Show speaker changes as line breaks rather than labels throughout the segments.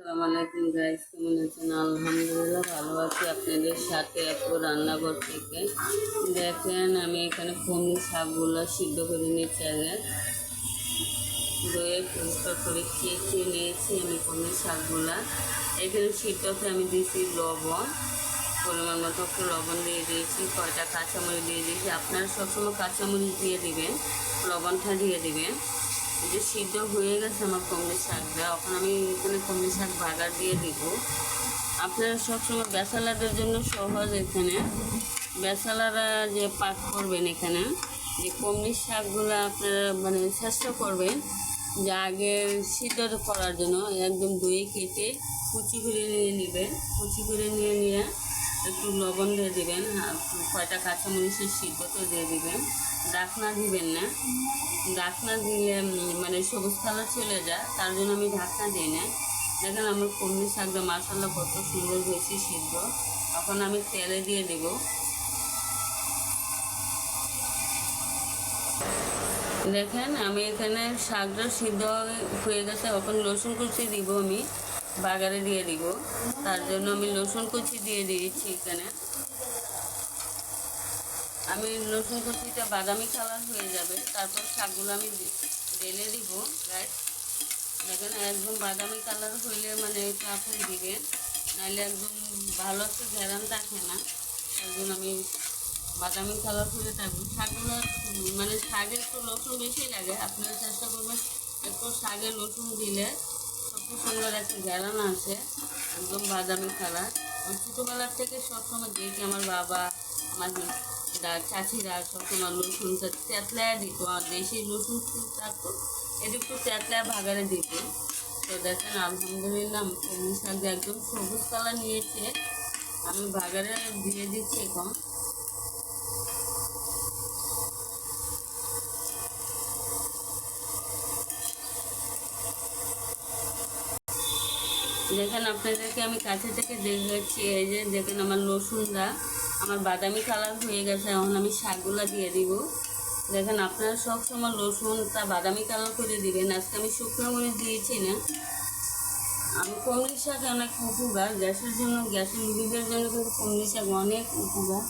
আসসালামু আলাইকুম গাইস, কেমন আছেন? আলহামদুলিল্লাহ ভালো আছি। আপনাদের সাথে আপু রান্নাঘর থেকে দেখেন, আমি এখানে কলমি শাকগুলো সিদ্ধ করে নিয়েছি। আগে ধুয়ে পরিষ্কার করে কেটে নিয়েছি আমি কলমি শাকগুলা। এখানে সিদ্ধতে আমি দিয়েছি লবণ, পরিমাণ মতো একটু লবণ দিয়ে দিয়েছি, কয়টা কাঁচামরিচ দিয়ে দিয়েছি। আপনারা সবসময় কাঁচামরিচ দিয়ে দিবেন, লবণটা দিয়ে দিবেন। এই যে সিদ্ধ হয়ে গেছে আমার কলমি শাকটা, এখন আমি এখানে কলমি শাক বাগার দিয়ে দিব। আপনারা সবসময় বেসালাদের জন্য সহজ। এখানে বেসালারা যে পাক করবেন, এখানে যে কলমি শাকগুলো আপনারা মানে চেষ্টা করবেন যে আগে সিদ্ধ করার জন্য একদম ধুয়ে কেটে কুচি করে নিয়ে নেবেন। কুচি করে নিয়ে একটু লবণ দিয়ে দেবেন, কয়টা কাঁচামরিচের সিদ্ধ তো দিয়ে দিবেন। ঢাকনা দিবেন না, ঢাকনা দিলে মানে সবুজ কালার চলে যায়, তার জন্য আমি ঢাকনা দিই না। দেখেন আমার কলমি শাকটা মাশাআল্লাহ কত সুন্দর হয়েছে সিদ্ধ। এখন আমি তেলে দিয়ে দেব। দেখেন আমি এখানে শাকটা সিদ্ধ হয়ে গেছে, এখন রসুন কুচি দিব, আমি বাগারে দিয়ে দিব। তার জন্য আমি রসুন কুচি দিয়ে দিয়েছি। এখানে আমি রসুন কুচিটা বাদামি কালার হয়ে যাবে, তারপর শাকগুলো আমি ঢেলে দিব। গাইস দেখেন একদম বাদামি কালার হইলে মানে এটা আপনি দিবেন, নাহলে একদম ভালো একটা ঘেরান থাকে না। তার জন্য আমি বাদামি কালার হলে থাকবো। শাকগুলো মানে শাকে একটু রসুন বেশি লাগে, আপনারা চেষ্টা করবেন একটু শাকে রসুন দিলে সবচেয়ে সুন্দর একটা ঘেরান আসে। একদম বাদামি কালার। ছোটোবেলার থেকে সবসময় দেখি আমার বাবা, আমার চাচিরা সবসময় রসুন তেতলায় দিত, আর দেশি রসুন থাকতো এটা একটু তেতলায় ভাগারে দিত। তো দেখেন আলহামদুলিল্লাহ কলমি শাক একদম সবুজ কালার নিয়েছে, আমি ভাগারে দিয়ে দিচ্ছি। এখন দেখেন আপনাদেরকে আমি কাছে থেকে দেখাচ্ছি। এই যে দেখেন আমার রসুনটা আমার বাদামি কালার হয়ে গেছে, এখন আমি শাকগুলা দিয়ে দিব। দেখেন আপনারা সবসময় রসুনটা বাদামি কালার করে দিবেন। আজকে আমি শুকনো মরিচ দিয়েছি না। আমি কলমি শাক অনেক উপকার গ্যাসের জন্য, গ্যাসের রোগীদের জন্য কিন্তু কলমি শাক অনেক উপকার।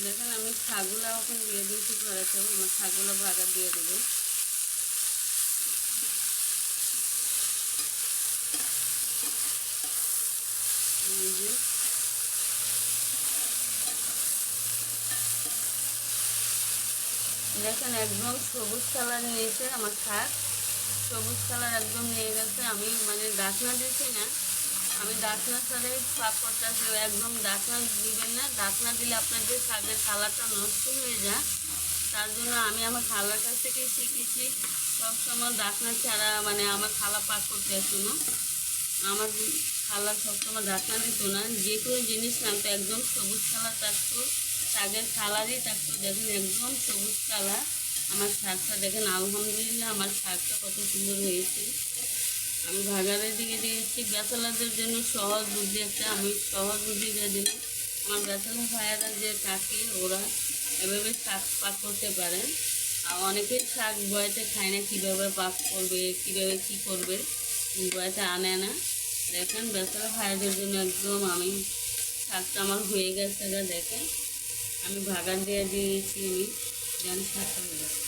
দেখেন আমি শাকগুলো এখন দিয়ে দিয়েছি করেছে, আমার শাকগুলো ভাগা দিয়ে দেবো। এই যে দেখেন একদম সবুজ কালার নিয়েছে আমার শাক, সবুজ কালার একদম নিয়ে গেছে। আমি মানে ঢাকনা দিয়েছি না, আমি ঢাকনার সাথে পাক করতেছি। একদম ঢাকনা দিবেন না, ঢাকনা দিলে আপনাদের শাকের কালারটা নষ্ট হয়ে যায়। তার জন্য আমি আমার খালার কাছ থেকে শিখেছি সবসময় ঢাকনা ছাড়া, মানে আমার খালা পাক করতে আসুন। আমার খালা সবসময় ঢাকনা দিত না, যে কোনো জিনিস নামতো একদম সবুজ কালার থাকতো, শাকের কালারই থাকতো। দেখেন একদম সবুজ কালার আমার শাকটা। দেখেন আলহামদুলিল্লাহ আমার শাকটা কত সুন্দর হয়েছে। আমি ভাগারে দিয়ে দিয়েছি। বেচালাদের জন্য সহজ বুদ্ধি একটা, আমি সহজ বুদ্ধি দিয়ে দিলাম। আমার বেচালা ভাইয়ারা যে থাকে ওরা এভাবে শাক পাক করতে পারে। আর অনেকেই শাক বয়েতে খায় না, কীভাবে পাক করবে, কীভাবে কী করবে, বয়েতে আনে না। দেখেন বেচারা ভাইয়াদের জন্য একদম আমি শাকটা আমার হয়ে গেছে। দেখেন আমি ভাগার দিয়ে দিয়েছি, আমি যেন শাকটা হয়ে গেছে।